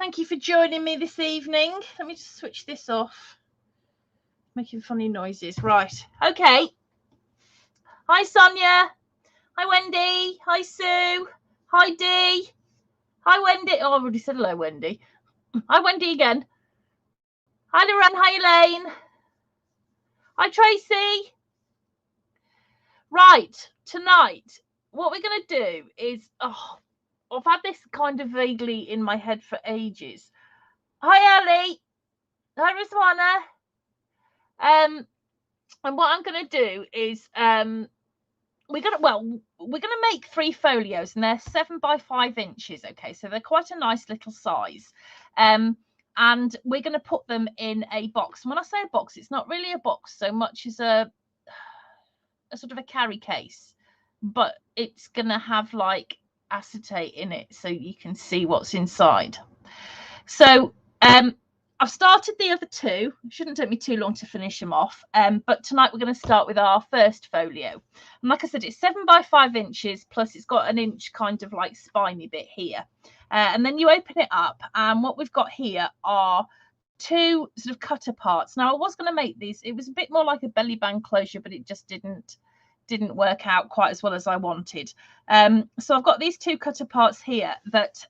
Thank you for joining me this evening. Let me just switch this off. Making funny noises. Right. Okay. Hi, Sonia. Hi, Wendy. Hi, Sue. Hi, Dee. Hi, Wendy. Oh, I've already said hello, Wendy. Hi, Wendy again. Hi, Lorraine. Hi, Elaine. Hi, Tracy. Right. Tonight, what we're going to do is... I've had this kind of vaguely in my head for ages. Hi, Ellie. Hi, Rizwana. And what I'm going to do is we're going to make 3 folios, and they're 7 by 5 inches. Okay, so they're quite a nice little size. And we're going to put them in a box. And when I say a box, it's not really a box so much as a sort of a carry case, but it's going to have like acetate in it so you can see what's inside. So I've started the other 2. It shouldn't take me too long to finish them off. But tonight we're going to start with our first folio. And like I said, it's 7 by 5 inches, plus it's got an inch kind of like spiny bit here. And then you open it up, and what we've got here are 2 sort of cutter parts. Now I was going to make these. It was a bit more like a belly band closure, but it just didn't work out quite as well as I wanted. So I've got these 2 cutter parts here that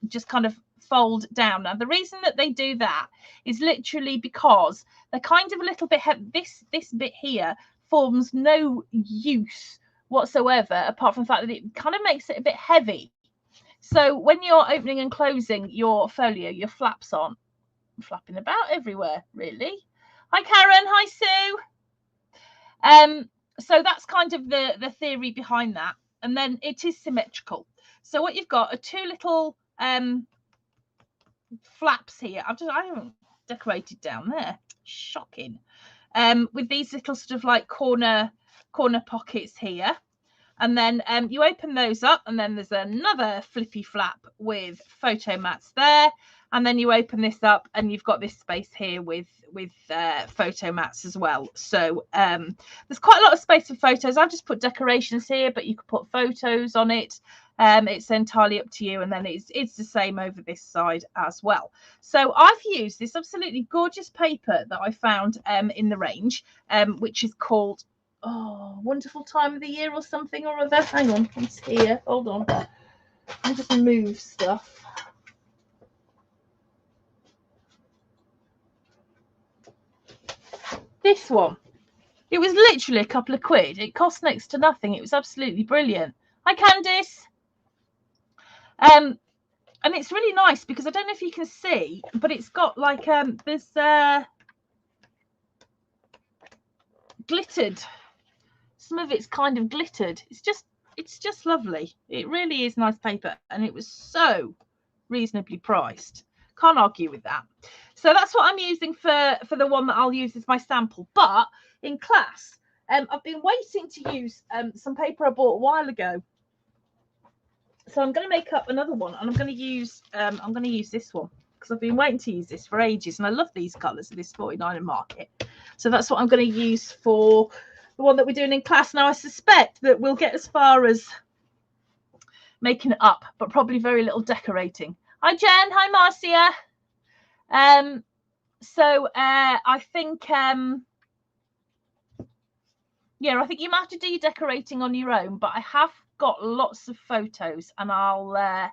just kind of fold down. Now the reason that they do that is literally because they're kind of a little bit heavy. This bit here forms no use whatsoever, apart from the fact that it kind of makes it a bit heavy. So when you're opening and closing your folio, your flaps on, flapping about everywhere, really. Hi, Karen. Hi, Sue. So that's kind of the theory behind that. And then it is symmetrical. So what you've got are 2 little flaps here. I haven't decorated down there. Shocking. With these little sort of like corner pockets here. And then you open those up, and then there's another flippy flap with photo mats there. And then you open this up, and you've got this space here with photo mats as well. So there's quite a lot of space for photos. I've just put decorations here, but you could put photos on it. It's entirely up to you. And then it's the same over this side as well. So I've used this absolutely gorgeous paper that I found in the range, which is called Wonderful Time of the Year or something or other. Hang on, it's here. Hold on. I'll just move stuff. This one. It was literally a couple of quid. It cost next to nothing. It was absolutely brilliant. Hi, Candice. And it's really nice because I don't know if you can see, but it's got like this glittered. Some of it's kind of glittered. It's just lovely. It really is nice paper, and it was so reasonably priced. Can't argue with that. So that's what I'm using for the one that I'll use as my sample. But in class, I've been waiting to use some paper I bought a while ago. So I'm going to make up another one, and I'm going to use this one because I've been waiting to use this for ages, and I love these colours of this 49er market. So that's what I'm going to use for the one that we're doing in class. Now I suspect that we'll get as far as making it up, but probably very little decorating. Hi, Jen. Hi, Marcia. So I think yeah, I think you might have to do your decorating on your own, but I have got lots of photos, and I'm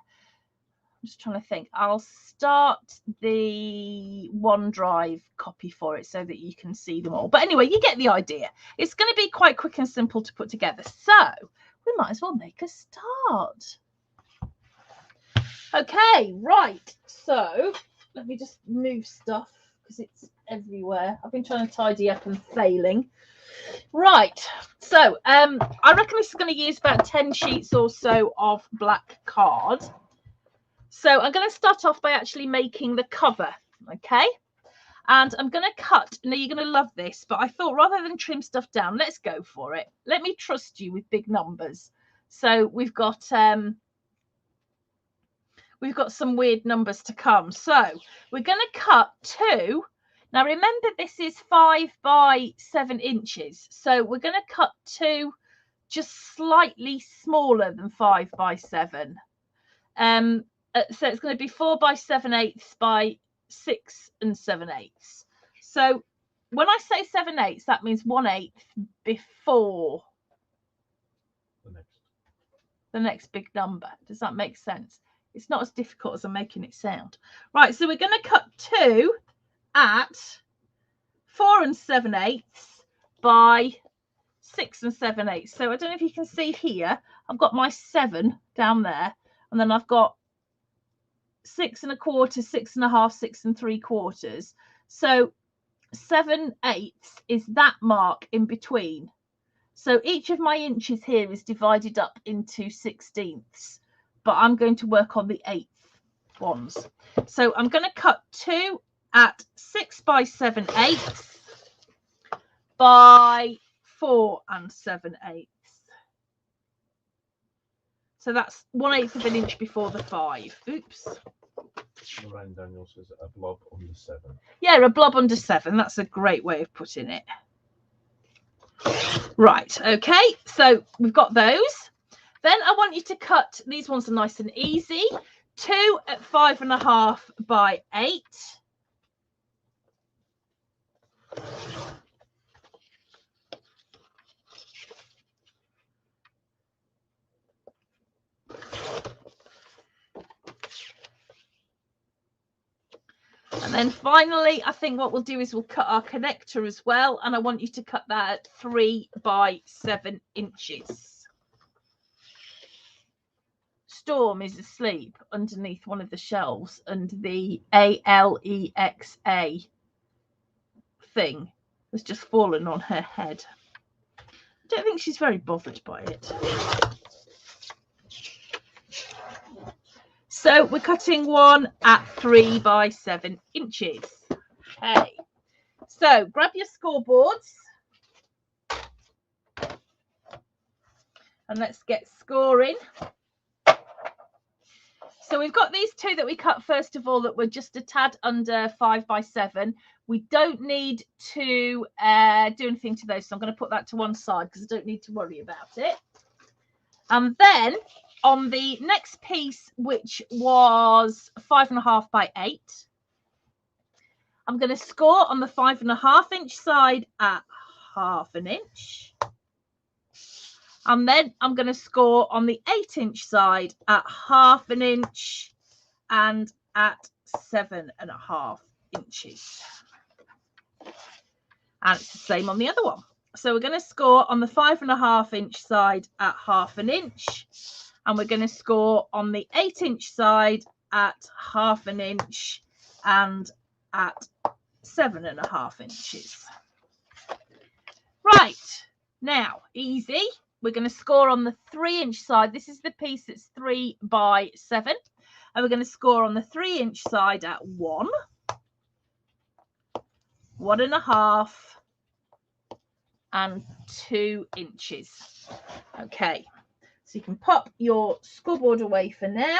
just trying to think. I'll start the OneDrive copy for it so that you can see them all. But anyway, you get the idea. It's going to be quite quick and simple to put together. So we might as well make a start. Okay, right. So let me just move stuff because it's everywhere. I've been trying to tidy up and failing. Right. So I reckon this is going to use about 10 sheets or so of black card. So I'm going to start off by actually making the cover. Okay. And I'm going to cut. Now you're going to love this, but I thought rather than trim stuff down, let's go for it. Let me trust you with big numbers. So we've got some weird numbers to come. So we're going to cut 2. Now remember, this is 5 by 7 inches. So we're going to cut 2 just slightly smaller than 5 by 7. And so it's going to be 4 by 7/8 by 6 7/8. So when I say 7/8, that means 1/8 before the next big number. Does that make sense? It's not as difficult as I'm making it sound. Right, so we're going to cut 2 at 4 7/8 by 6 7/8. So I don't know if you can see here, I've got my 7 down there, and then I've got 6 1/4, 6 1/2, 6 3/4. So 7/8 is that mark in between. So each of my inches here is divided up into 16ths, but I'm going to work on the 8th ones. So I'm going to cut 2 at 6 by 7/8 by 4 7/8. So that's 1/8 of an inch before the 5. Oops. Lorraine Daniel says a blob under 7. Yeah, a blob under 7. That's a great way of putting it. Right, okay, so we've got those. Then I want you to cut, these ones are nice and easy. 2 at 5 1/2 by 8. And then finally, I think what we'll do is we'll cut our connector as well. And I want you to cut that at 3 by 7 inches. Storm is asleep underneath one of the shelves, and the ALEXA thing has just fallen on her head. I don't think she's very bothered by it. So we're cutting one at 3 by 7 inches. Okay. So grab your scoreboards and let's get scoring. So we've got these 2 that we cut first of all that were just a tad under 5 by 7. We don't need to do anything to those, so I'm going to put that to one side because I don't need to worry about it. And then on the next piece, which was 5 1/2 by 8, I'm going to score on the 5 1/2 inch side at 1/2 inch. And then I'm going to score on the 8 inch side at 1/2 inch and at 7 1/2 inches. And it's the same on the other one. So we're going to score on the 5 1/2 inch side at 1/2 inch. And we're going to score on the 8 inch side at 1/2 inch and at 7 1/2 inches. Right, now, easy. We're going to score on the 3 inch side. This is the piece that's 3 by 7. And we're going to score on the 3 inch side at 1, 1 1/2, and 2 inches. Okay, so you can pop your scoreboard away for now.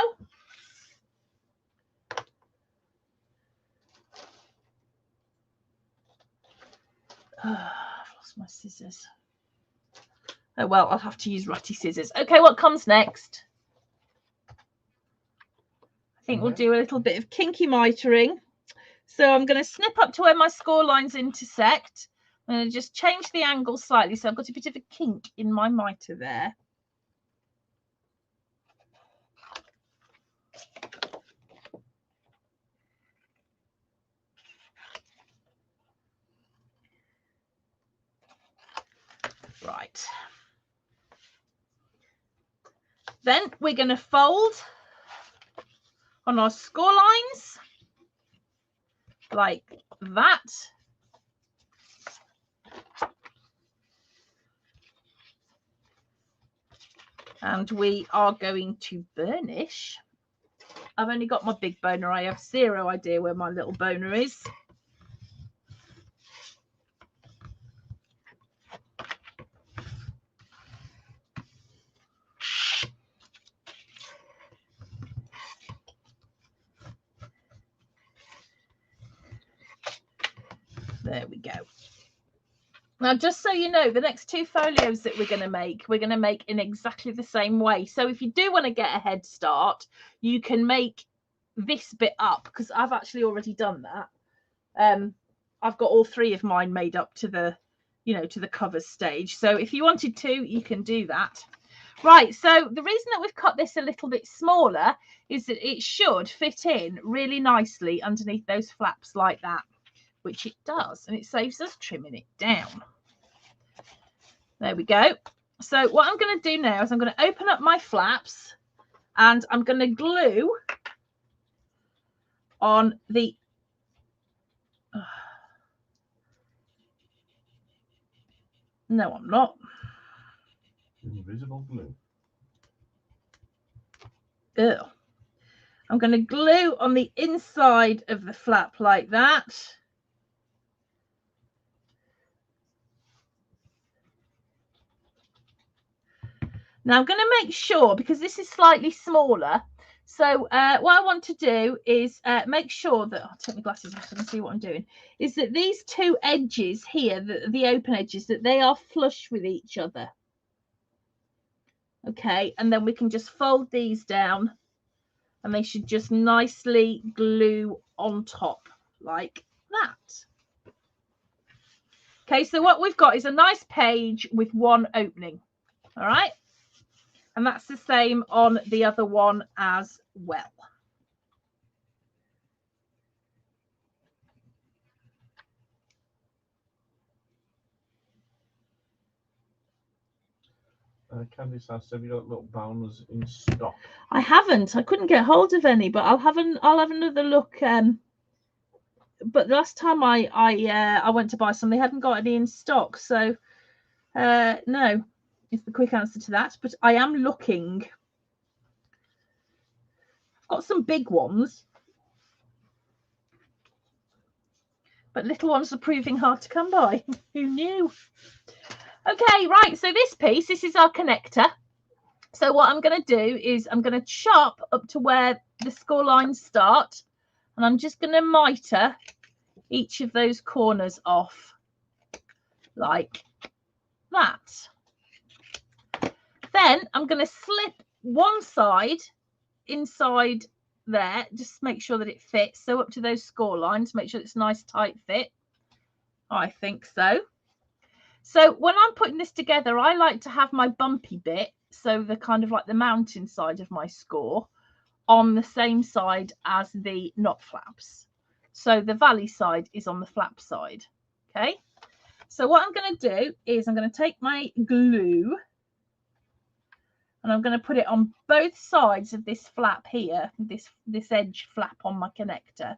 I've lost my scissors. Oh, well, I'll have to use ratty scissors. Okay, what comes next? I think we'll do a little bit of kinky mitering. So I'm going to snip up to where my score lines intersect. I'm going to just change the angle slightly. So I've got a bit of a kink in my mitre there. Right. Then we're going to fold on our score lines like that. And we are going to burnish. I've only got my big boner. I have zero idea where my little boner is. There we go. Now, just so you know, the next 2 folios that we're going to make in exactly the same way. So if you do want to get a head start, you can make this bit up, because I've actually already done that. I've got all 3 of mine made up to the, to the cover stage. So if you wanted to, you can do that. Right, so the reason that we've cut this a little bit smaller is that it should fit in really nicely underneath those flaps like that, which it does, and it saves us trimming it down. There we go. So what I'm going to do now is I'm going to open up my flaps, and I'm going to glue on the no, I'm not. Invisible glue. Ew. I'm going to glue on the inside of the flap like that. Now I'm going to make sure, because this is slightly smaller, so what I want to do is make sure that, I'll take my glasses off so I can see what I'm doing, is that these 2 edges here, the open edges, that they are flush with each other. Okay, and then we can just fold these down, and they should just nicely glue on top like that. Okay, so what we've got is a nice page with 1 opening. All right, and that's the same on the other one as well. Candice asked, have you got little bounds in stock? I haven't. I couldn't get hold of any, but I'll have another look. But the last time I went to buy some, they hadn't got any in stock. So no, is the quick answer to that. But I am looking. I've got some big ones, but little ones are proving hard to come by. Who knew? Okay, right, so this is our connector. So what I'm going to do is I'm going to chop up to where the score lines start, and I'm just going to miter each of those corners off like that. Then I'm going to slip one side inside there, just make sure that it fits. So up to those score lines, make sure it's a nice tight fit. I think so. So when I'm putting this together, I like to have my bumpy bit, so the kind of like the mountain side of my score, on the same side as the knot flaps. So the valley side is on the flap side. Okay. So what I'm going to do is I'm going to take my glue, and I'm going to put it on both sides of this flap here, this edge flap on my connector,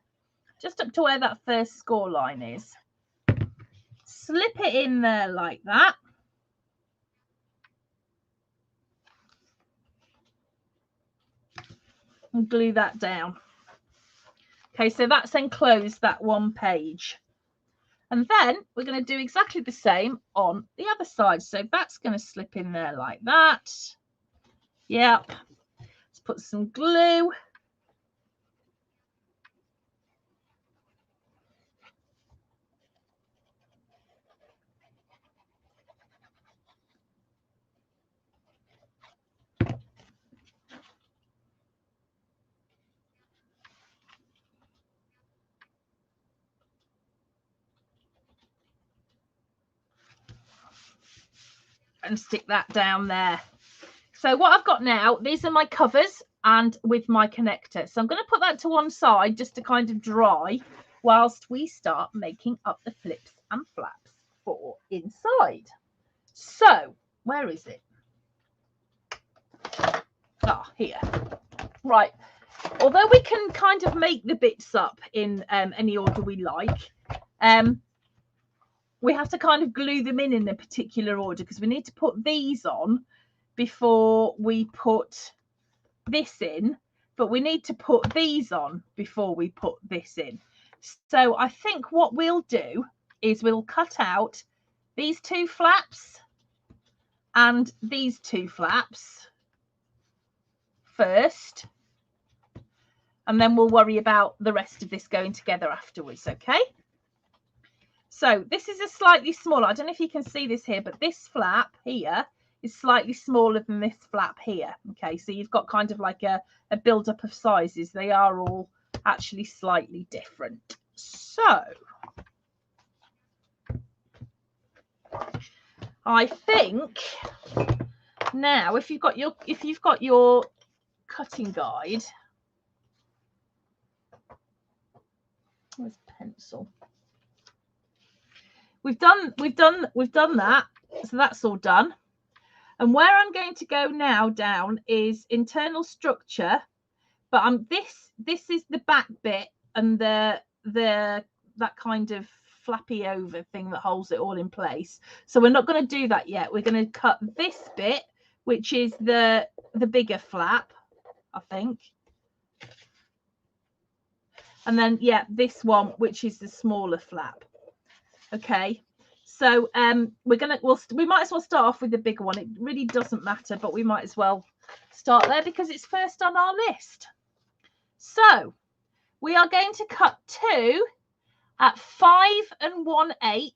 just up to where that first score line is. Slip it in there like that. And glue that down. Okay, so that's enclosed that one page. And then we're going to do exactly the same on the other side. So that's going to slip in there like that. Yep. Let's put some glue. And stick that down there. So what I've got now, these are my covers and with my connector. So I'm going to put that to one side just to kind of dry whilst we start making up the flips and flaps for inside. So where is it? Ah, here. Right. Although we can kind of make the bits up in any order we like, we have to kind of glue them in a particular order, because we need to put these on before we put this in, but we need to put these on before we put this in. So I think what we'll do is we'll cut out these 2 flaps and these 2 flaps first, and then we'll worry about the rest of this going together afterwards. Okay, So this is a slightly smaller. I don't know if you can see this here, but this flap here is slightly smaller than this flap here. Okay, so you've got kind of like a build-up of sizes. They are all actually slightly different. So I think now if you've got your cutting guide, where's pencil? We've done that, so that's all done. And where I'm going to go now down is internal structure, but this is the back bit and that kind of flappy over thing that holds it all in place. So we're not going to do that yet. We're going to cut this bit, which is the bigger flap, I think. And then this one, which is the smaller flap. Okay. So we might as well start off with the bigger one. It really doesn't matter, but we might as well start there because it's first on our list. So we are going to cut 2 at 5 1/8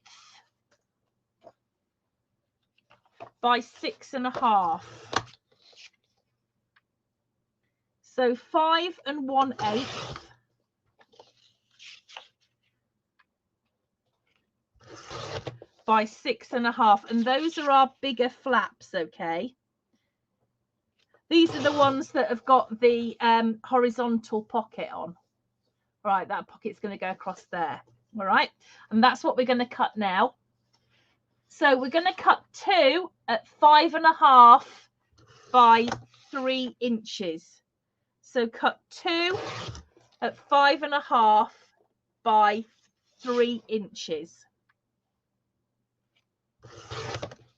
by 6 1/2. So 5 1/8 by 6 1/2, and those are our bigger flaps. Okay, these are the ones that have got the horizontal pocket on. Right, that pocket's going to go across there. All right, and that's what we're going to cut now. So we're going to cut 2 at 5 1/2 by 3 inches. So cut 2 at 5 1/2 by 3 inches.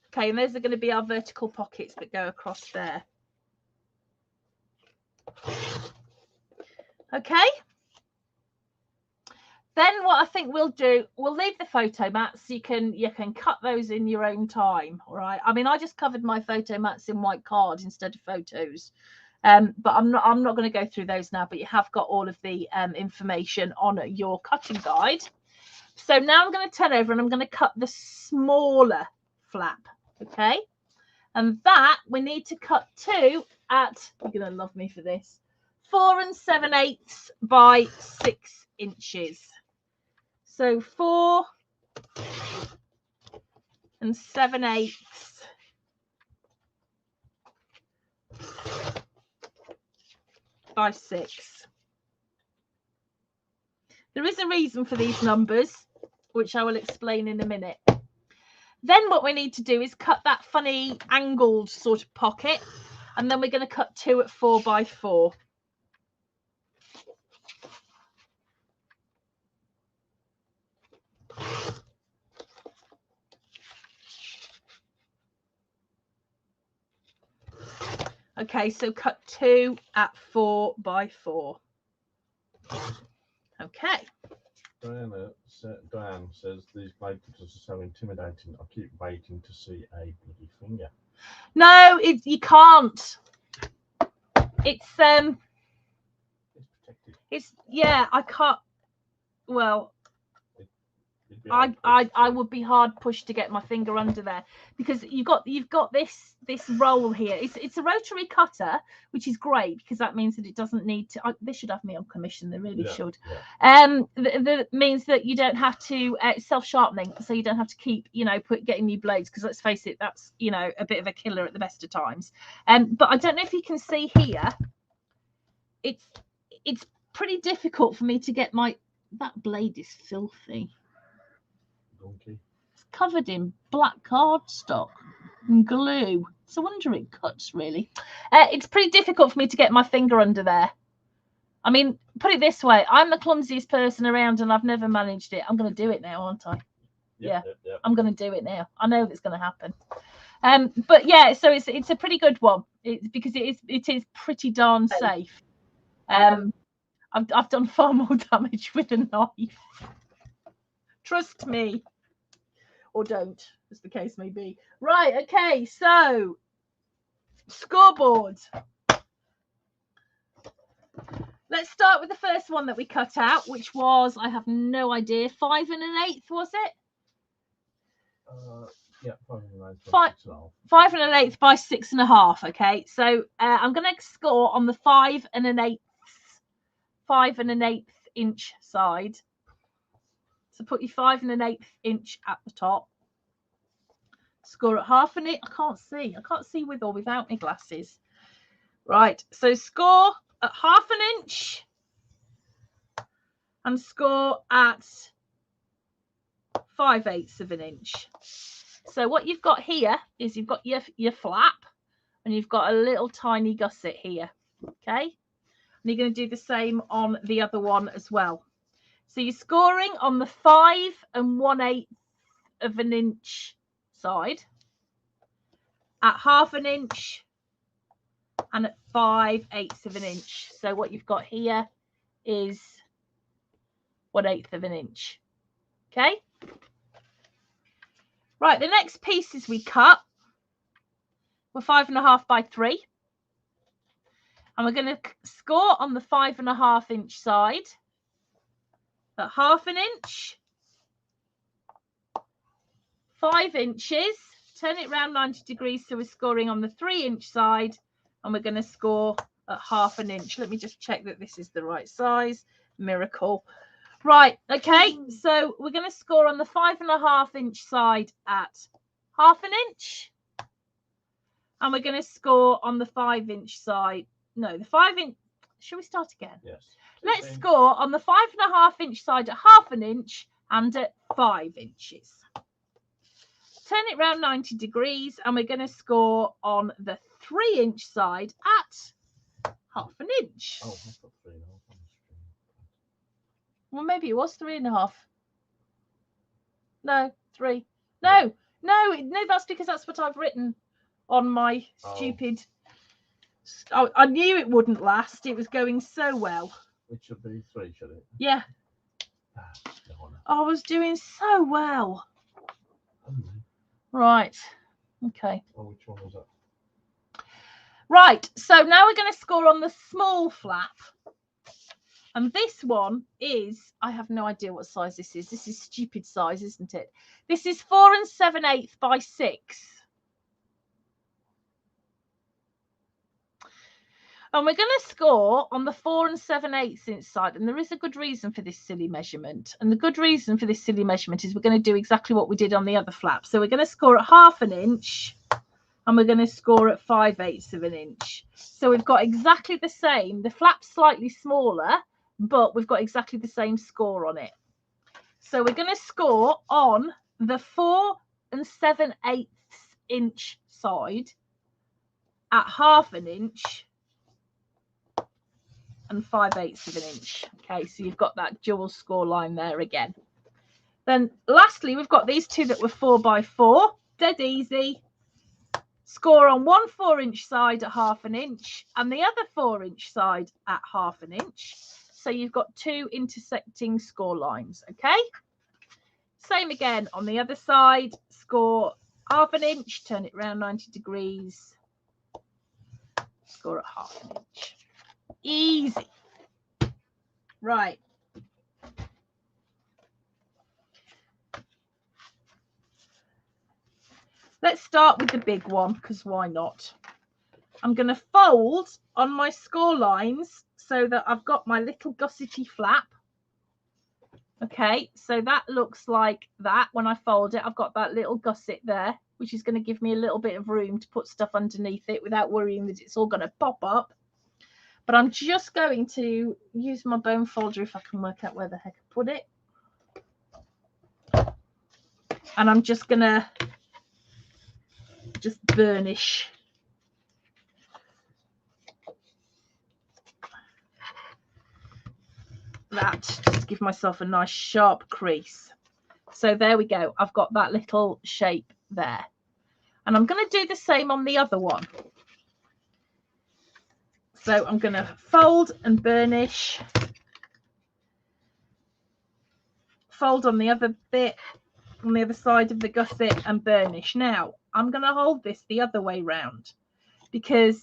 Okay, and those are going to be our vertical pockets that go across there. Okay. Then what I think we'll do, we'll leave the photo mats. You can cut those in your own time. All right. I mean, I just covered my photo mats in white card instead of photos. But I'm not going to go through those now, but you have got all of the information on your cutting guide. So now I'm going to turn over and I'm going to cut the smaller flap. Okay. And that we need to cut 2 at, you're going to love me for this, 4 7/8 by 6 inches. So 4 7/8 by 6. There is a reason for these numbers, which I will explain in a minute. Then what we need to do is cut that funny angled sort of pocket, and then we're going to cut 2 at 4 by 4. Okay, so cut 2 at 4 by 4. Okay. Diane says these blade cutters are so intimidating. I keep waiting to see a bloody finger. No, you can't. It's protected. It's I can't. Well, I would be hard pushed to get my finger under there because you've got this roll here. It's a rotary cutter, which is great because that means that it doesn't need to. They should have me on commission. They really should. Yeah. That means that you don't have to self-sharpening, so you don't have to keep getting new blades because let's face it, that's a bit of a killer at the best of times. But I don't know if you can see here. It's pretty difficult for me to get that blade is filthy. It's covered in black cardstock and glue. It's a wonder it cuts, really. It's pretty difficult for me to get my finger under there. I mean, put it this way. I'm the clumsiest person around and I've never managed it. I'm going to do it now, aren't I? Yeah. I'm going to do it now. I know that's going to happen. But yeah, so it's a pretty good one. Because it is pretty darn safe. I've done far more damage with a knife. Trust me. Or don't, as the case may be. Right, okay, so scoreboard. Let's start with the first one that we cut out, which was, I have no idea, 5 1/8, was it? Yeah, 5 5 by 6.5. Okay, so I'm going to score on the 5 1/8 inch side. So put your 5 1/8 inch at the top. Score at 1/2 inch. I can't see with or without my glasses. Right, so score at 1/2 inch and score at 5/8 inch. So what you've got here is you've got your flap and you've got a little tiny gusset here. Okay, and you're going to do the same on the other one as well. So you're scoring on the 5 1/8 inch side, at 1/2 inch, and at 5/8 inch. So what you've got here is 1/8 inch. Okay. Right, the next pieces we cut were 5.5 by 3. And we're going to score on the 5.5 inch side at 1/2 inch, 5 inches, turn it around 90 degrees. So we're scoring on the 3 inch side and we're going to score at 1/2 inch. Let me just check that this is the right size. Miracle. Right, okay, so we're going to score on the 5.5 inch side at 1/2 inch. And we're going to score on the 5 inch side. No, the 5 inch. Shall we start again? Yes. Let's score on the 5.5 inch side at 1/2 inch and at 5 inches. Turn it round 90 degrees and we're going to score on the 3 inch side at 1/2 inch. Oh, I've got 3.5 on the screen. Well, maybe it was 3.5. No, 3. No, that's because that's what I've written on my stupid. I knew it wouldn't last. It was going so well. It should be 3, should it? Yeah. I was doing so well. Right. Okay. Oh, which one was that? Right. So now we're going to score on the small flap. And this one is, I have no idea what size this is. This is stupid size, isn't it? This is 4 7/8 by 6. And we're going to score on the 4 7/8 inch side. And there is a good reason for this silly measurement. And the good reason for this silly measurement is we're going to do exactly what we did on the other flap. So we're going to score at 1/2 inch and we're going to score at 5/8 inch. So we've got exactly the same. The flap's slightly smaller, but we've got exactly the same score on it. So we're going to score on the 4 7/8 inch side at 1/2 inch and 5/8 inch. Okay, so you've got that dual score line there again. Then lastly, we've got these two that were 4 by 4. Dead easy. Score on one 4 inch side at 1/2 inch and the other 4 inch side at 1/2 inch. So you've got 2 intersecting score lines. Okay. Same again on the other side. Score 1/2 inch, turn it around 90 degrees. Score at 1/2 inch. Easy. Right. Let's start with the big one, because why not? I'm going to fold on my score lines so that I've got my little gussety flap. Okay, so that looks like that. When I fold it, I've got that little gusset there, which is going to give me a little bit of room to put stuff underneath it without worrying that it's all going to pop up. But I'm just going to use my bone folder if I can work out where the heck I put it. And I'm just going to just burnish that, just to give myself a nice sharp crease. So there we go. I've got that little shape there. And I'm going to do the same on the other one. So I'm going to fold and burnish. Fold on the other bit, on the other side of the gusset and burnish. Now, I'm going to hold this the other way round because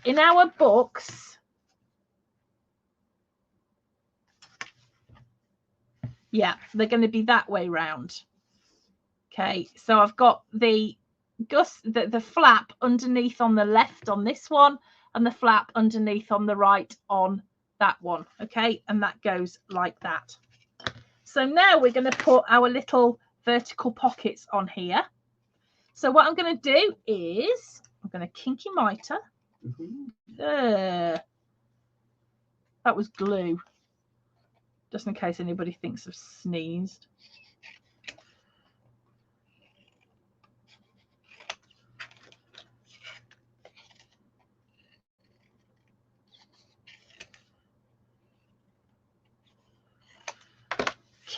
in our books, yeah, they're going to be that way round. Okay, so I've got the flap underneath on the left on this one, and the flap underneath on the right on that one. Okay, and that goes like that. So now we're going to put our little vertical pockets on here. So what I'm going to do is I'm going to kinky mitre. That was glue, just in case anybody thinks I've sneezed.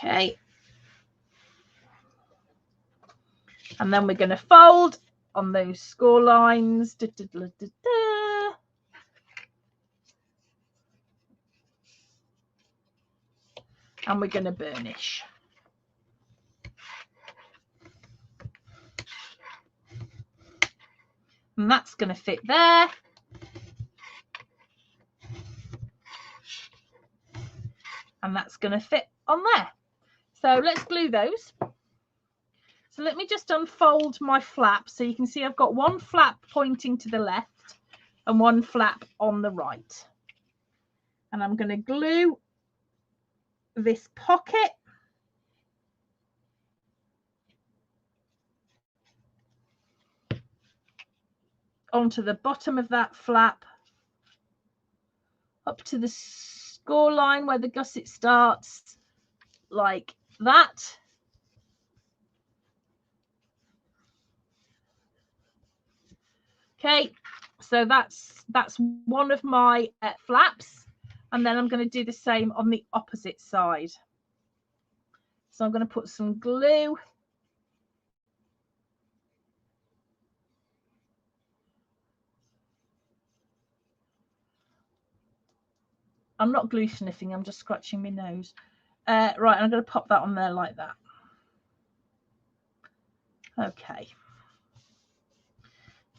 Okay. And then we're going to fold on those score lines. And we're going to burnish. And that's going to fit there. And that's going to fit on there. So let's glue those. So let me just unfold my flap so you can see I've got one flap pointing to the left and one flap on the right. And I'm going to glue this pocket onto the bottom of that flap, up to the score line where the gusset starts, like that. Okay, so that's one of my flaps, and then I'm going to do the same on the opposite side. So I'm going to put some glue I'm not glue sniffing, I'm just scratching my nose. Right, I'm going to pop that on there like that. Okay.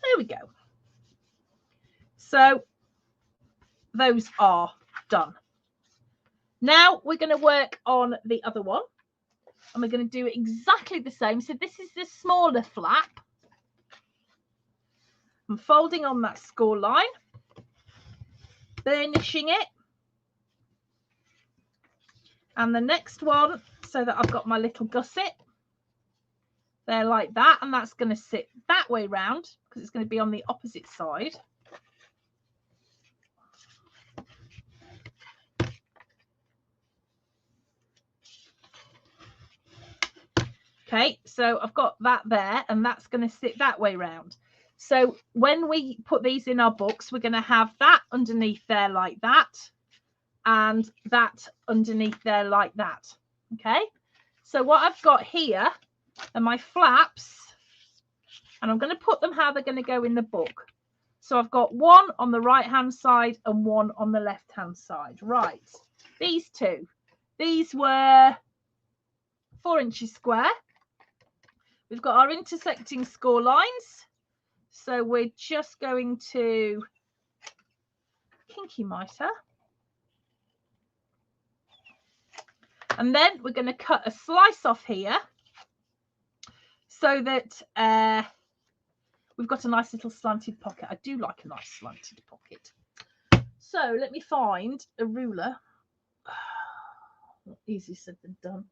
There we go. So those are done. Now we're going to work on the other one, and we're going to do exactly the same. So this is the smaller flap. I'm folding on that score line, burnishing it, and the next one, so that I've got my little gusset there like that, and that's going to sit that way round because it's going to be on the opposite side. Okay, so I've got that there, and that's going to sit that way round. So when we put these in our books, we're going to have that underneath there like that, and that underneath there like that. Okay, so what I've got here are my flaps, and I'm going to put them how they're going to go in the book. So I've got one on the right hand side and one on the left hand side. Right, these two, these were 4 inches square. We've got our intersecting score lines, so we're just going to kinky mitre, and then we're going to cut a slice off here so that we've got a nice little slanted pocket. I do like a nice slanted pocket. So let me find a ruler. Easier said than done.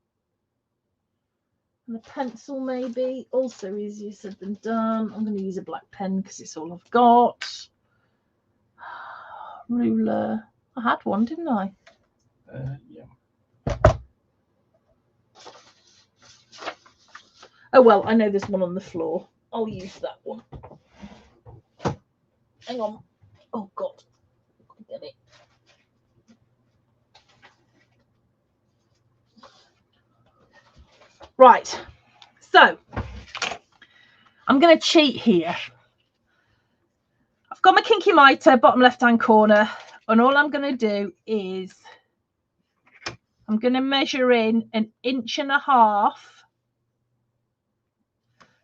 And a pencil maybe, also easier said than done. I'm going to use a black pen because it's all I've got. Ruler. I had one, didn't I? Yeah. Oh, well, I know there's one on the floor. I'll use that one. Hang on. Oh, God. Get it. Right. So, I'm going to cheat here. I've got my kinky mitre, bottom left-hand corner, and all I'm going to do is I'm going to measure in 1.5 inches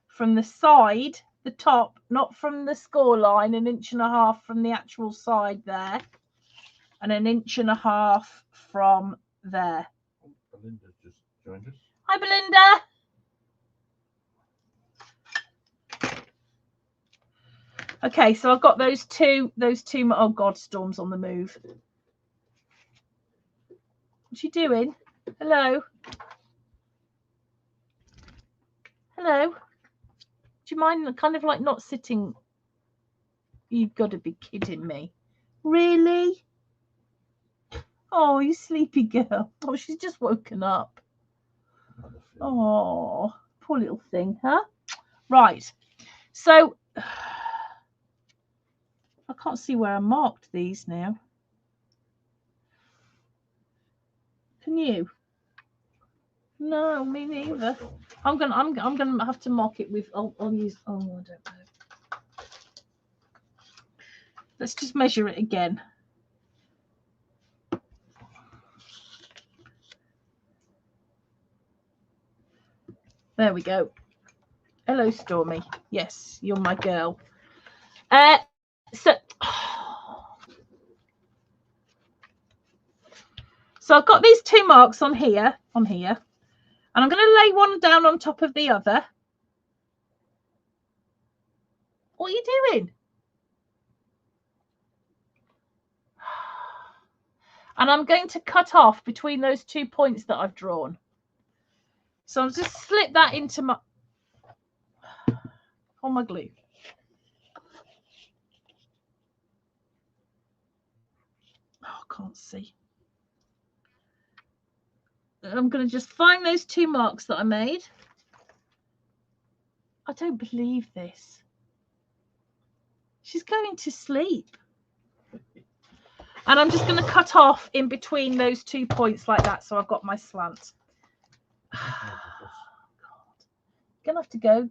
from the side, the top, not from the score line, 1.5 inches from the actual side there, and 1.5 inches from there. Belinda's just joined us. Hi, Belinda. Okay, so I've got those two. Oh God, Storm's on the move. What's she doing? Hello. Hello. Do you mind kind of like not sitting? You've got to be kidding me. Really? Oh, you sleepy girl. Oh, she's just woken up. Oh, poor little thing, huh? Right. So I can't see where I marked these now. Can you? No, me neither. I'm gonna have to mark it with. I'll use. Oh, I don't know. Let's just measure it again. There we go. Hello, Stormy. Yes, you're my girl. So I've got these two marks on here, and I'm going to lay one down on top of the other. What are you doing? And I'm going to cut off between those 2 points that I've drawn. So I'll just slip that into my glue. Oh, I can't see. I'm going to just find those 2 marks that I made. I don't believe this. She's going to sleep. And I'm just going to cut off in between those 2 points like that. So I've got my slant. God. You're going to have to go.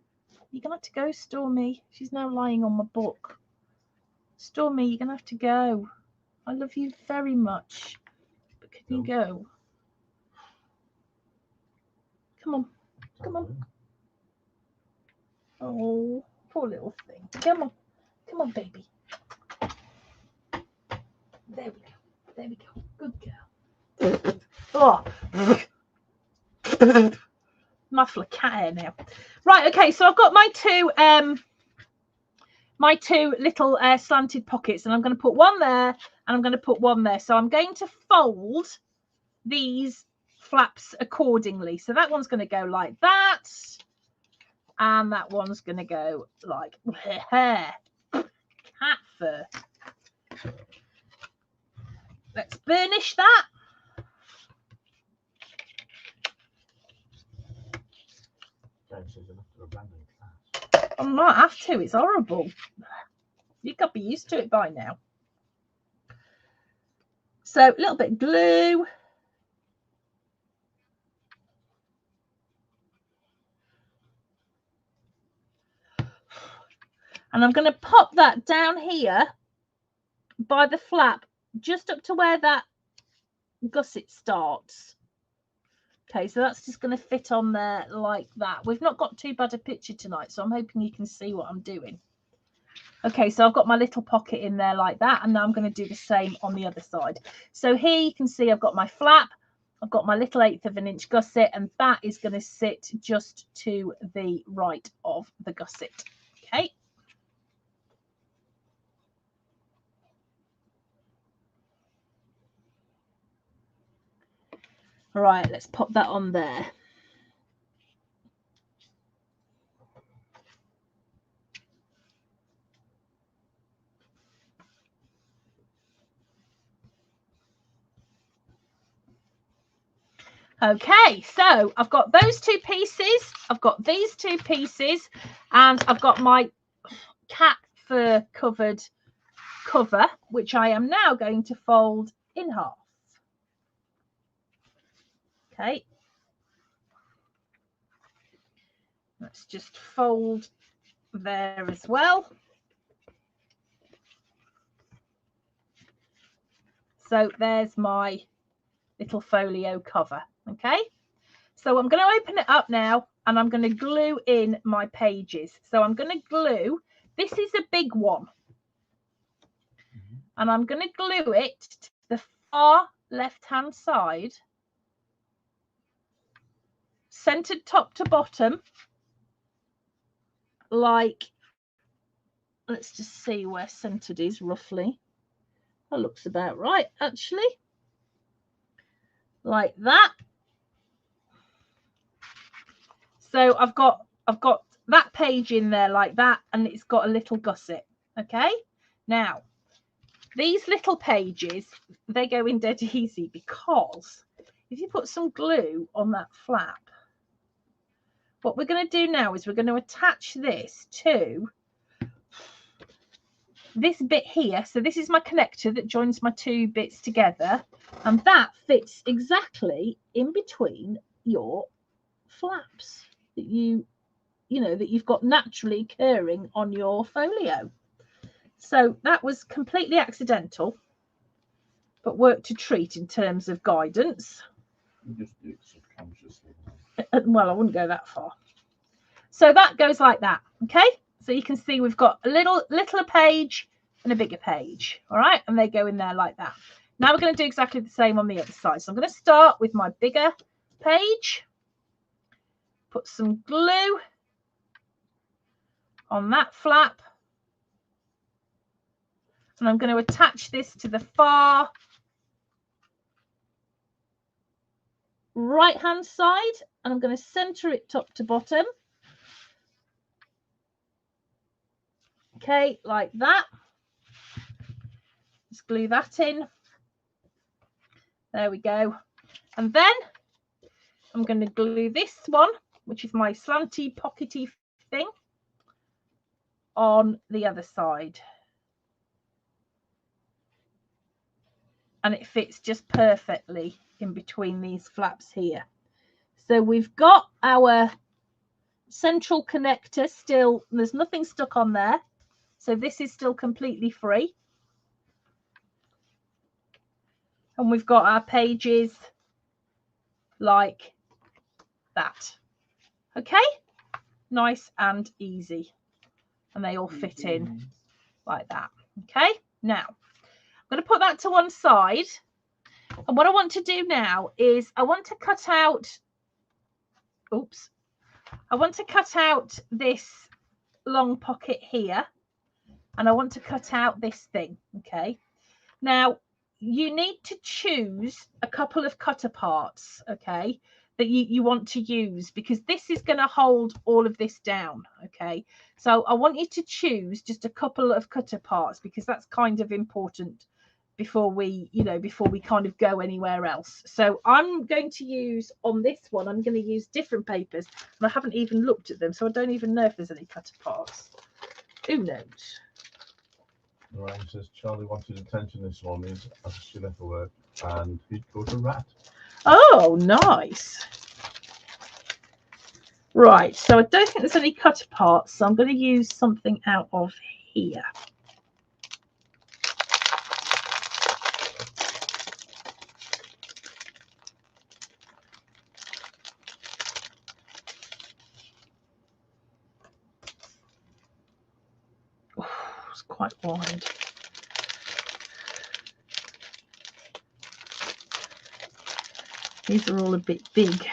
You're going to have to go, Stormy. She's now lying on my book. Stormy, you're going to have to go. I love you very much. But can you go? Come on. Come on. Oh, poor little thing. Come on. Come on, baby. There we go. There we go. Good girl. Oh. Mouthful of cat hair now. Right, okay, so I've got my two little slanted pockets, and I'm going to put one there and I'm going to put one there. So I'm going to fold these flaps accordingly. So that one's going to go like that, and that one's going to go like hair, cat fur. Let's burnish that. I might have to. It's horrible. You could be used to it by now. So a little bit of glue. And I'm going to pop that down here by the flap, just up to where that gusset starts. Okay, so that's just going to fit on there like that. We've not got too bad a picture tonight, so I'm hoping you can see what I'm doing. Okay, so I've got my little pocket in there like that, and now I'm going to do the same on the other side. So here you can see I've got my flap, I've got my little 1/8 of an inch gusset, and that is going to sit just to the right of the gusset. Okay. All right, let's pop that on there. Okay, so I've got those 2 pieces, I've got these 2 pieces, and I've got my cat fur covered cover, which I am now going to fold in half. Okay. Let's just fold there as well. So there's my little folio cover. Okay. So I'm going to open it up now, and I'm going to glue in my pages. So I'm going to glue, this is a big one, and I'm going to glue it to the far left-hand side, centered top to bottom, like let's just see where centered is roughly. That looks about right, actually. Like that. So I've got that page in there like that, and it's got a little gusset. Okay. Now, these little pages, they go in dead easy, because if you put some glue on that flap, what we're going to do now is we're going to attach this to this bit here. So this is my connector that joins my two bits together, and that fits exactly in between your flaps that that you've got naturally occurring on your folio. So that was completely accidental, but worked a treat in terms of guidance. You just do it subconsciously. Well, I wouldn't go that far. So that goes like that. Okay. So you can see we've got a littler page and a bigger page. All right. And they go in there like that. Now we're going to do exactly the same on the other side. So I'm going to start with my bigger page. Put some glue on that flap. And I'm going to attach this to the far right hand side, and I'm going to center it top to bottom. Okay, like that. Just glue that in. There we go. And then I'm going to glue this one, which is my slanty pockety thing, on the other side. And it fits just perfectly in between these flaps here. So we've got our central connector still, there's nothing stuck on there. So this is still completely free. And we've got our pages like that. Okay, nice and easy. And they all fit in like that. Okay, now I'm going to put that to one side. And what I want to do now is I want to cut out, I want to cut out this long pocket here. And I want to cut out this thing. Okay, now you need to choose a couple of cutter parts, okay, that you want to use, because this is going to hold all of this down. Okay, so I want you to choose just a couple of cutter parts, because that's kind of important before we kind of go anywhere else. So I'm going to use, on this one, I'm going to use different papers, and I haven't even looked at them, so I don't even know if there's any cutter parts. Who knows? Lorraine says Charlie wanted attention this morning as she left for work, and he'd caught a rat. Oh, nice. Right, so I don't think there's any cutter parts, so I'm going to use something out of here. Oh, it's quite wide. These are all a bit big.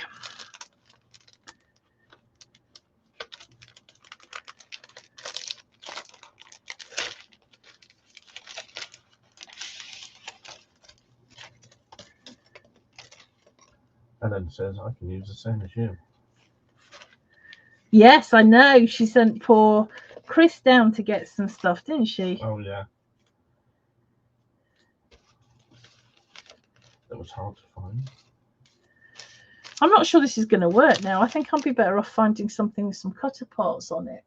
Ellen says I can use the same as you. Yes, I know. She sent poor Chris down to get some stuff, didn't she? Oh yeah. That was hard to find. I'm not sure this is going to work now. I think I'll be better off finding something with some cutter parts on it.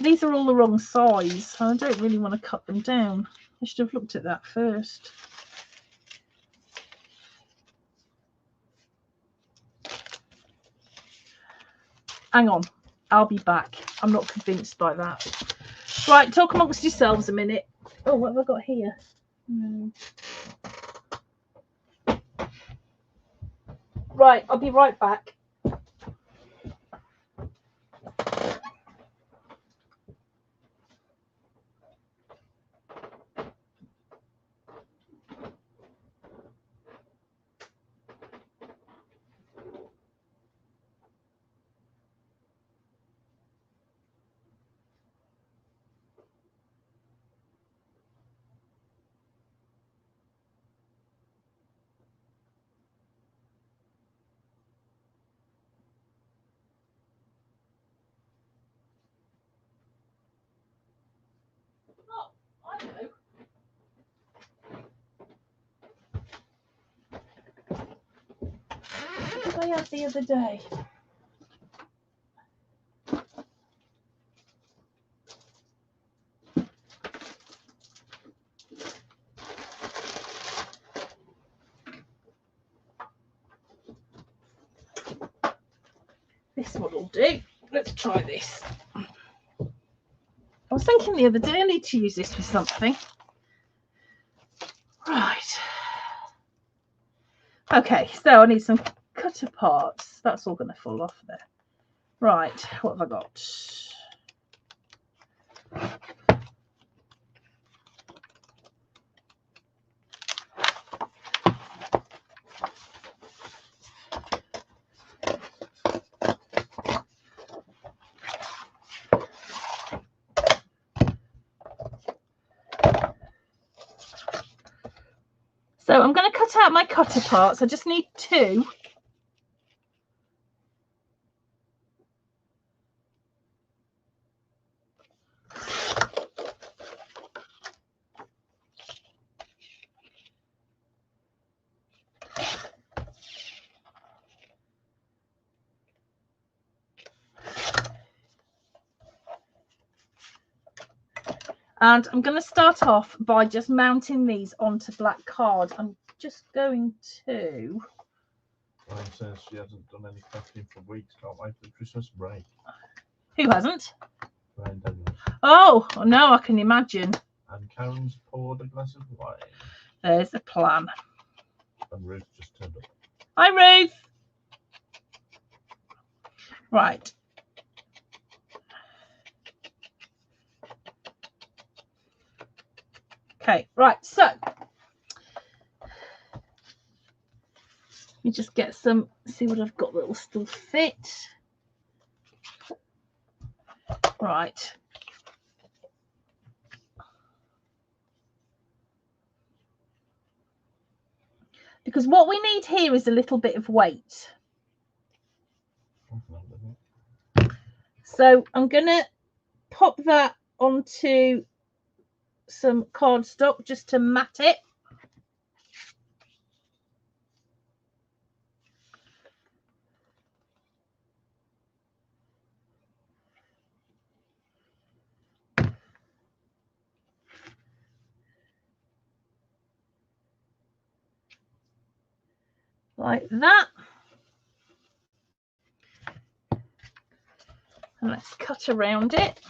These are all the wrong size. I don't really want to cut them down. I should have looked at that first. Hang on, I'll be back. I'm not convinced by that. Right, talk amongst yourselves a minute. Oh, what have I got here? Right, I'll be right back. I had the other day? This one will do. Let's try this. I was thinking the other day I need to use this for something. Right. Okay, so I need some cutter parts. That's all going to fall off there. Right, what have I got? So I'm going to cut out my cutter parts. I just need 2. And I'm going to start off by just mounting these onto black card. I'm just going to... Ryan says she hasn't done any crafting for weeks. Can't wait for the Christmas break. Who hasn't? Ryan Daniels. Oh, no, I can imagine. And Karen's poured a glass of wine. There's the plan. And Ruth just turned up. Hi, Ruth. Right. Okay, right, so let me just get some, see what I've got that will still fit. Right. Because what we need here is a little bit of weight. So I'm going to pop that onto some cardstock just to mat it. Like that. And let's cut around it.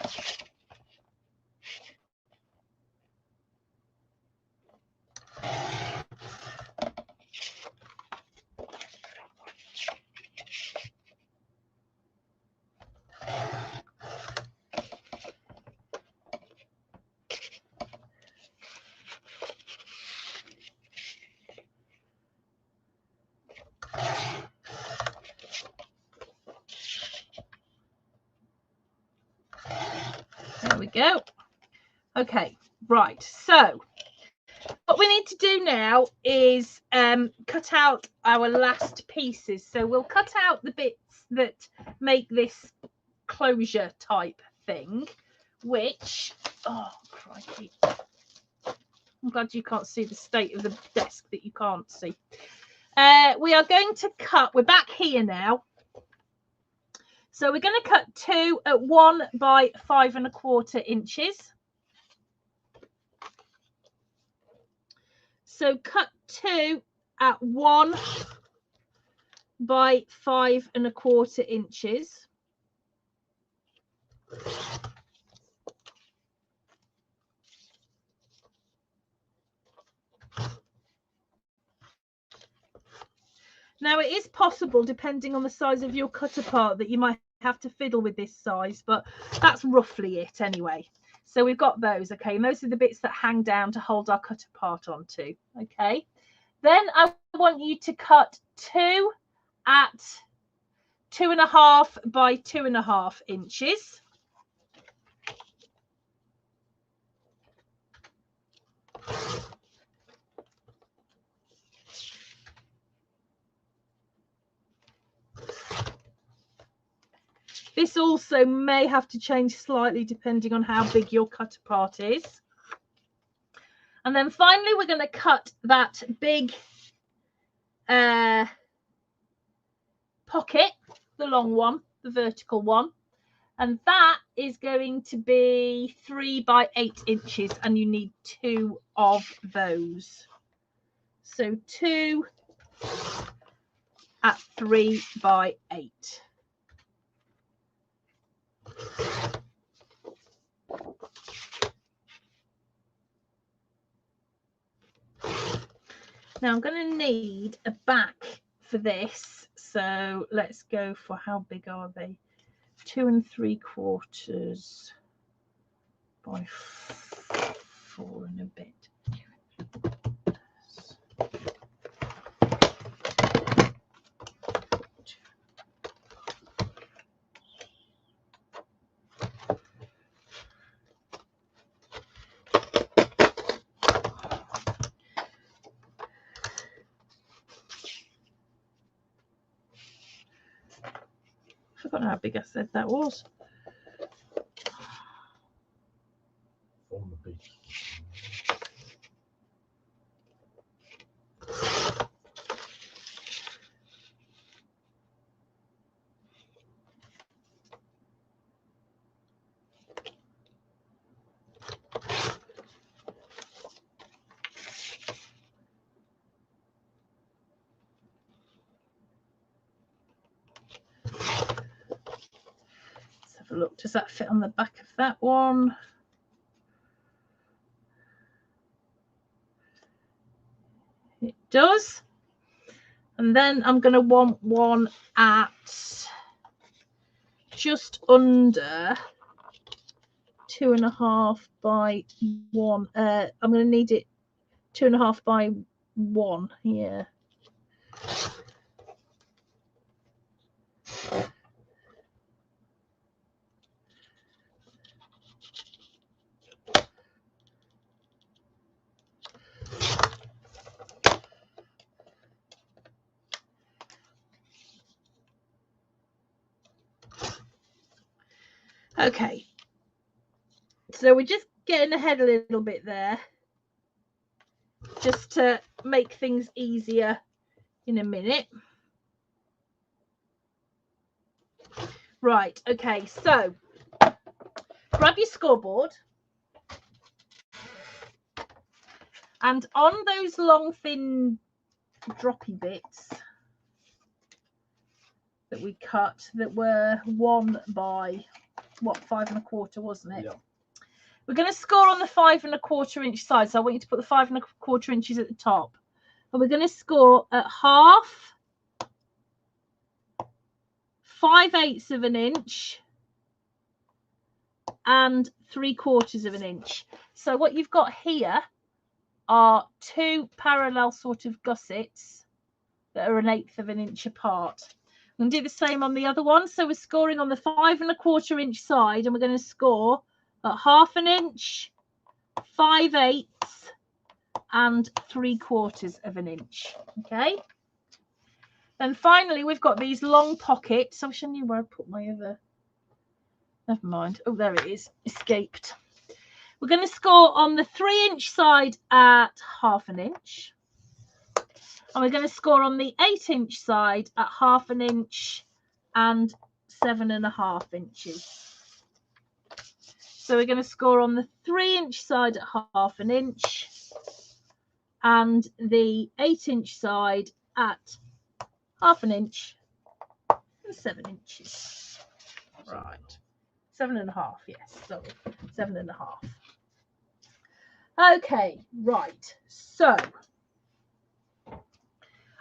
There we go. Okay, right. So what we need to do now is cut out our last pieces. So we'll cut out the bits that make this closure type thing, which, oh, crikey. I'm glad you can't see the state of the desk that you can't see. We are going to cut, we're back here now. So we're going to cut 2 at 1 by 5 1/4 inches. So cut 2 at 1 by 5 1/4 inches. Now it is possible, depending on the size of your cutter part, that you might have to fiddle with this size, but that's roughly it anyway. So we've got those, okay, and those are the bits that hang down to hold our cutter part onto, okay. Then I want you to cut 2 at 2 1/2 by 2 1/2 inches. This also may have to change slightly depending on how big your cutter part is. And then finally, we're going to cut that big pocket, the long one, the vertical one, and that is going to be 3 by 8 inches, and you need 2 of those. So 2 at 3 by 8. Now I'm going to need a back for this, so let's go for, how big are they? 2 3/4 by 4 and a bit. I forgot how big I said that was. On the beach. Let's have a look. Does that fit on the back of that one? It does. And then I'm going to want one at just under 2.5 by 1. I'm going to need it 2.5 by 1 here. Okay, so we're just getting ahead a little bit there, just to make things easier in a minute. Right, okay, so grab your scoreboard, and on those long thin droppy bits that we cut, that were 1 by what, 5 1/4, wasn't it? Yeah. We're going to score on the 5 1/4 inch side, so I want you to put the 5 1/4 inches at the top, and we're going to score at half, 5/8 of an inch, and 3/4 of an inch. So what you've got here are 2 parallel sort of gussets that are 1/8 of an inch apart. I'm going to do the same on the other one. So we're scoring on the 5 1/4 inch side, and we're going to score at 1/2 inch, 5/8, and 3/4 of an inch. Okay. And finally, we've got these long pockets. I wish I knew where I put my other. Never mind. Oh, there it is. Escaped. We're going to score on the 3 inch side at 1/2 inch. And we're going to score on the 8 inch side at 1/2 inch and 7.5 inches. So we're going to score on the 3 inch side at 1/2 inch and the 8 inch side at 1/2 inch and 7 inches. Right. 7.5, yes, sorry, 7.5. Okay, right. So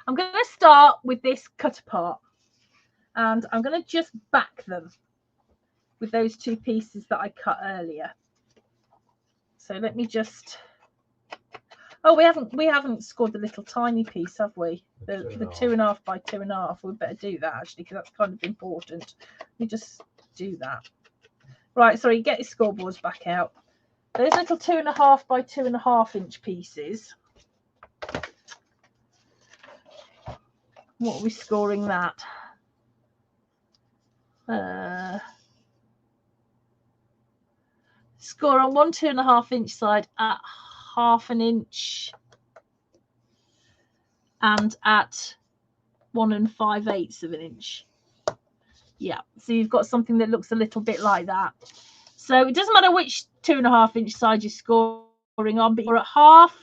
I'm going to start with this cut apart, and I'm going to just back them with those 2 pieces that I cut earlier. So let me just. Oh, we haven't scored the little tiny piece, have we? The 2.5 by 2.5. We better do that actually, because that's kind of important. Let me just do that. Right, sorry, get your scoreboards back out. Those little 2.5 by 2.5 inch pieces. What are we scoring that? Score on 1 2.5 inch side at 1/2 inch and at 1 5/8 of an inch. Yeah, so you've got something that looks a little bit like that. So it doesn't matter which 2.5 inch side you're scoring on, but you're at half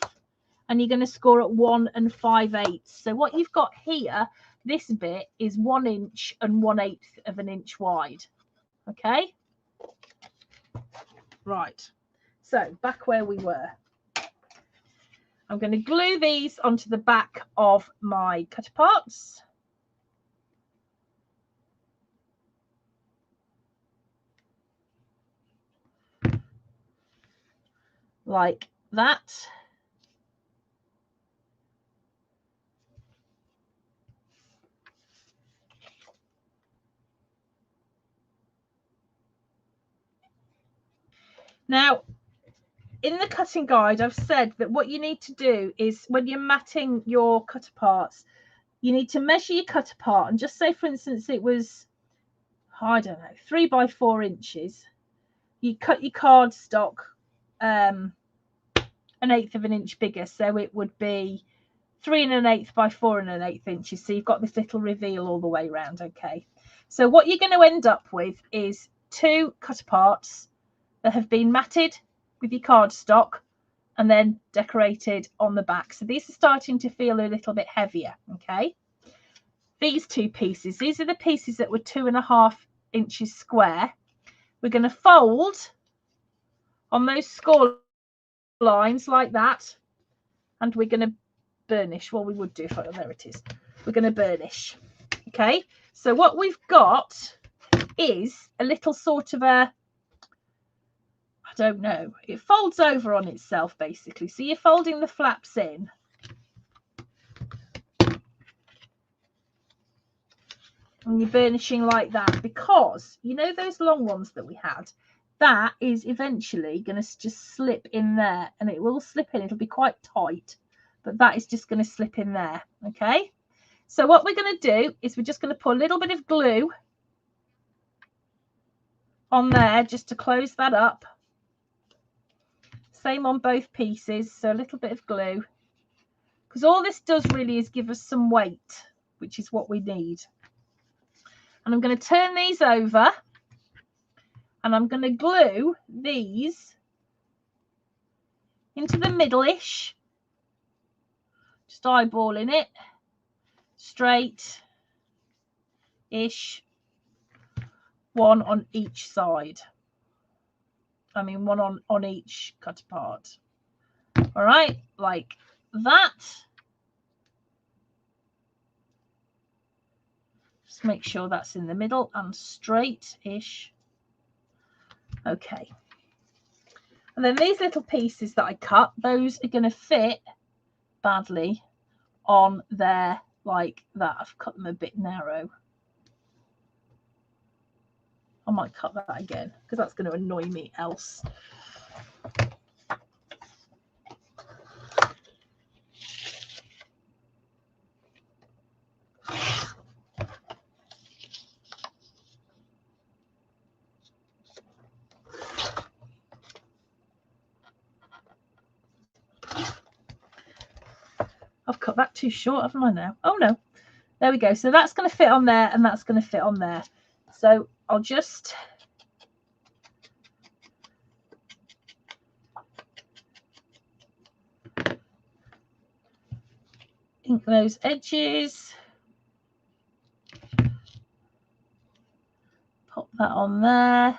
and you're going to score at 1 5/8. So what you've got here, this bit is 1 inch and 1/8 of an inch wide. Okay. Right. So back where we were. I'm going to glue these onto the back of my cutter parts. Like that. Now, in the cutting guide, I've said that what you need to do is when you're matting your cutter parts, you need to measure your cutter part and just say, for instance, it was, I don't know, 3 by 4 inches. You cut your cardstock 1/8 of an inch bigger, so it would be 3 1/8 by 4 1/8 inches. So you've got this little reveal all the way around. Okay, so what you're going to end up with is 2 cutter parts that have been matted with your cardstock and then decorated on the back. So these are starting to feel a little bit heavier. Okay, these 2 pieces, these are the pieces that were 2.5 inches square. We're going to fold on those score lines like that, and we're going to burnish. Well, we would do if there it is. We're going to burnish. Okay, so what we've got is a little sort of a, I don't know, it folds over on itself basically. So you're folding the flaps in. And you're burnishing like that, because you know those long ones that we had, that is eventually going to just slip in there, and it will slip in. It'll be quite tight, but that is just going to slip in there. Okay, so what we're going to do is we're just going to put a little bit of glue on there just to close that up. Same on both pieces, so a little bit of glue, because all this does really is give us some weight, which is what we need. And I'm going to turn these over and I'm going to glue these into the middle-ish, just eyeballing it, straight-ish, one on each side. I mean, one on each cutter part. All right, like that. Just make sure that's in the middle and straight-ish. Okay. And then these little pieces that I cut, those are going to fit badly on there like that. I've cut them a bit narrow. I might cut that again because that's going to annoy me else. I've cut that too short, haven't I now? Oh no, there we go. So that's going to fit on there and that's going to fit on there. So I'll just ink those edges, pop that on there.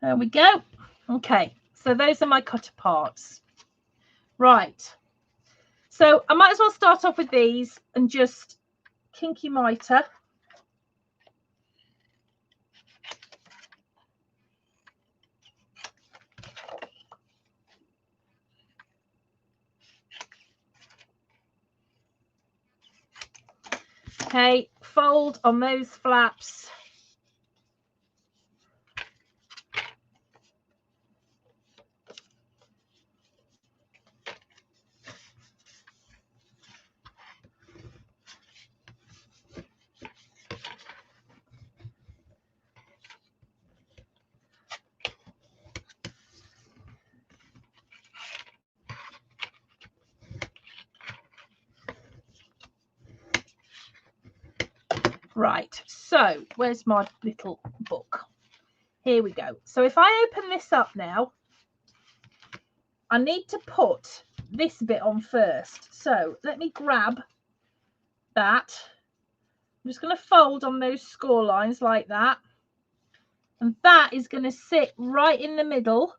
There we go. Okay, so those are my cutter parts. Right. So I might as well start off with these and just kinky mitre. Okay, fold on those flaps. Right, so where's my little book? Here we go. So if I open this up now, I need to put this bit on first. So let me grab that. I'm just going to fold on those score lines like that. And that is going to sit right in the middle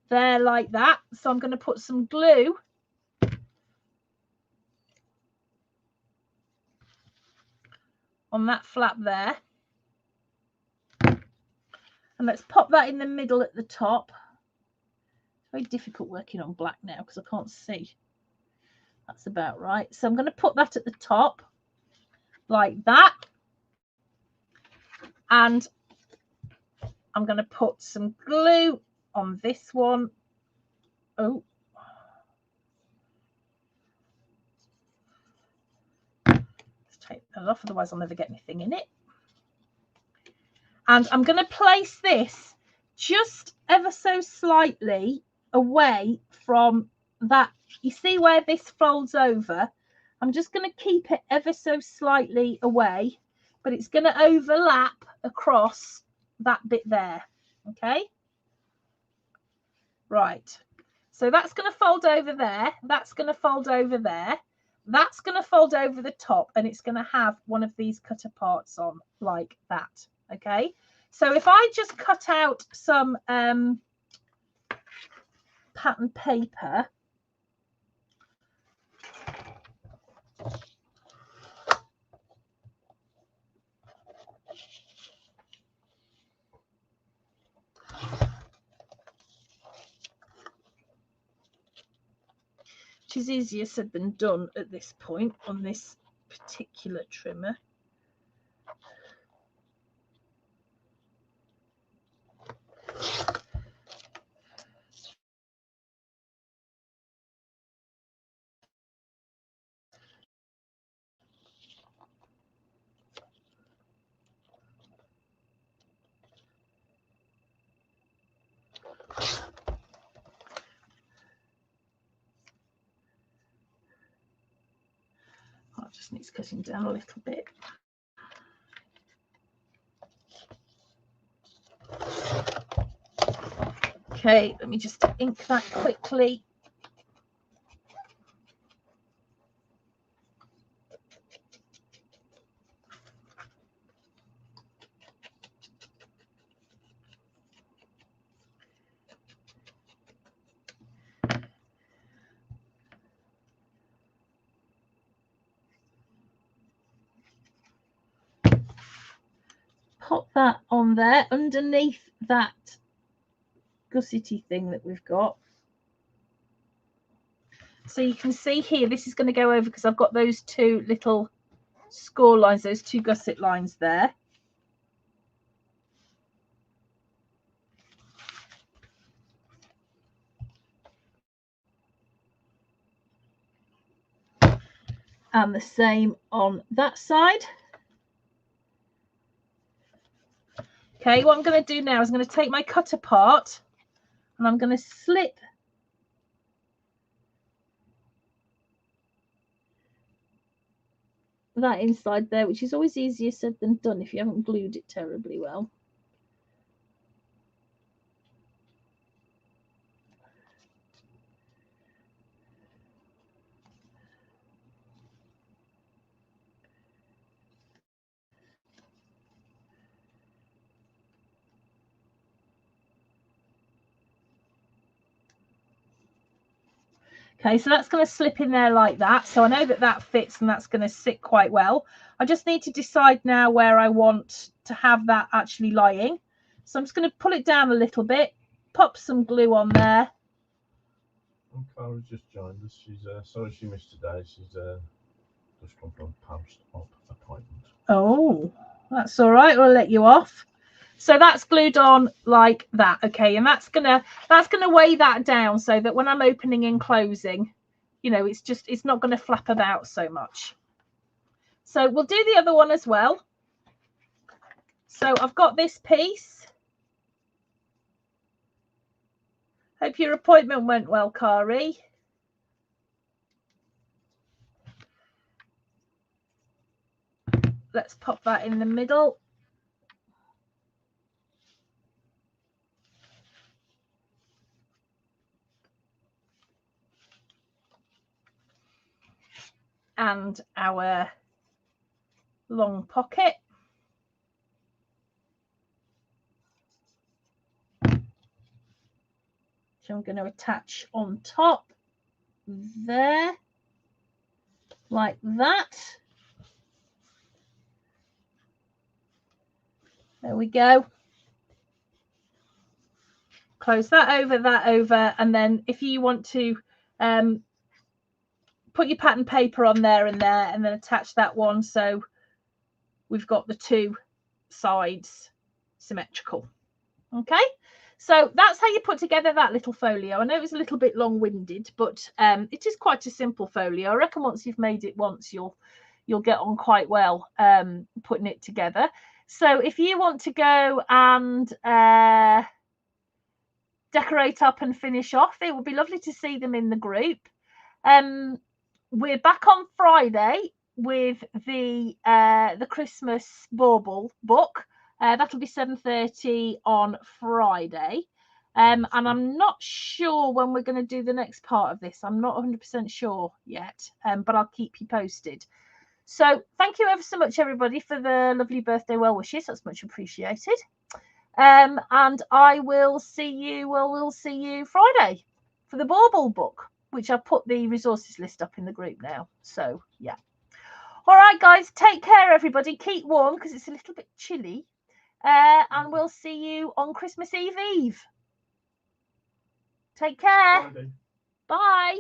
there like that. So I'm going to put some glue on that flap there. And let's pop that in the middle at the top. It's very difficult working on black now because I can't see. That's about right. So I'm going to put that at the top like that. And I'm going to put some glue on this one. Oh. Let's take that off, otherwise I'll never get anything in it. And I'm going to place this just ever so slightly away from that. You see where this folds over? I'm just going to keep it ever so slightly away, but it's going to overlap across that bit there. Okay. Right. So that's going to fold over there. That's going to fold over there. That's going to fold over the top, and it's going to have one of these cut aparts on like that. Okay, so if I just cut out some pattern paper, which is easier said than done at this point on this particular trimmer. Oh, it just needs cutting down a little bit. Okay, let me just ink that quickly. Pop that on there underneath that gussety thing that we've got. So you can see here, this is going to go over because I've got those two little score lines, those two gusset lines there. And the same on that side. Okay, what I'm going to do now is I'm going to take my cut apart and I'm going to slip that inside there, which is always easier said than done if you haven't glued it terribly well. Okay, so that's going to slip in there like that. So I know that that fits and that's going to sit quite well. I just need to decide now where I want to have that actually lying. So I'm just going to pull it down a little bit, pop some glue on there. And Cara's just joined us. She's sorry she missed today. She's just come from a post-op appointment. Oh, that's all right. We'll let you off. So that's glued on like that, okay, and that's gonna weigh that down so that when I'm opening and closing, you know, it's not gonna flap about so much. So we'll do the other one as well. So I've got this piece. Hope your appointment went well, Kari. let's pop that in the middle. And our long pocket. So I'm going to attach on top there, like that. There we go. Close that over, and then if you want to put your pattern paper on there and then attach that one so we've got the two sides symmetrical. Okay, so that's how you put together that little folio. I know it was a little bit long-winded, but it is quite a simple folio. I reckon once you've made it once, you'll get on quite well putting it together. So if you want to go and decorate up and finish off, it would be lovely to see them in the group. We're back on Friday with the Christmas bauble book. That'll be 7:30 on Friday. And I'm not sure when we're going to do the next part of this. I'm not 100% sure yet, but I'll keep you posted. So thank you ever so much, everybody, for the lovely birthday well wishes. That's much appreciated. And I will see you. Well, we'll see you Friday for the bauble book, which I've put the resources list up in the group now. So yeah. All right, guys, take care, everybody. Keep warm because it's a little bit chilly. And we'll see you on Christmas Eve. Take care. Friday. Bye.